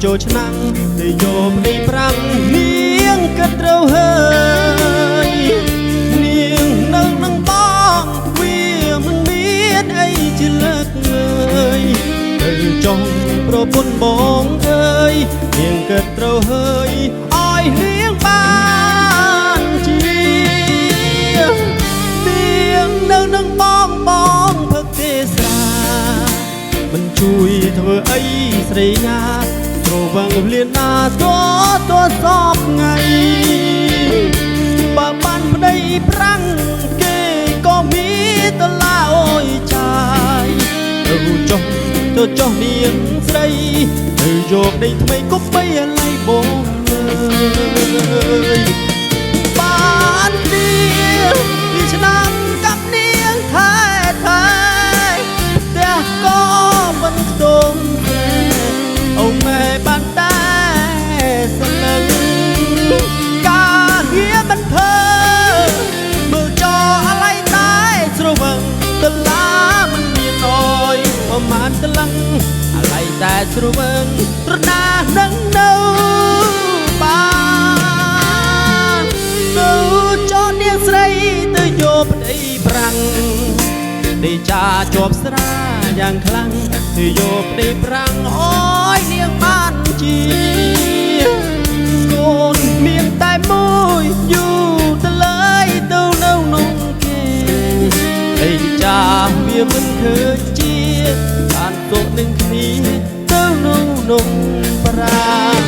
ចូលឆ្នាំងទៅយកដីប្រាំងនាងគិតត្រូវហើយនាងនៅនឹងបងវាមិនមានអីជាលើកលើយទៅចង់ប្រពន្ធបងអើយនាងគិតត្រូវហើយឲ្យនាងបានជានាងនៅនឹងបងផឹកទេស្រាមិនជួយធ្វើអីស្រីណាទ្រវឹងលៀនណាទោសពថ្ងៃបើបានប្តីប្រាំងគេក៏មានតឡាអូយចាយទៅចុះនាងស្រីទៅយកដីថ្មីគប់បីអាឡៃបងអើយបានទៀតពីឆ្នាំกับនាងថែផ្ទះក៏មិនខ្ទង់អូម៉ែបានតែសំឡឹងការងារមិនធ្វើមើលចោអាឡៃតែស្រវឹងតឡាមិនមានអើយប្រមាណតលឹងអាឡៃតែស្រវឹងត្រណានឹងនៅបាននៅចោនាងស្រីទៅយកប្តីប្រាំងដីចាជាប់ស្រាយ៉ាងខ្លាំងទៅយកប្តីប្រាំងអើយនាងបានជាកូនមានតែមួយយូរទៅលើយទៅនៅក្នុងគេដីចាវាមិនឃើញជាបានទុកនឹងគ្នាទៅក្នុងប្រាំង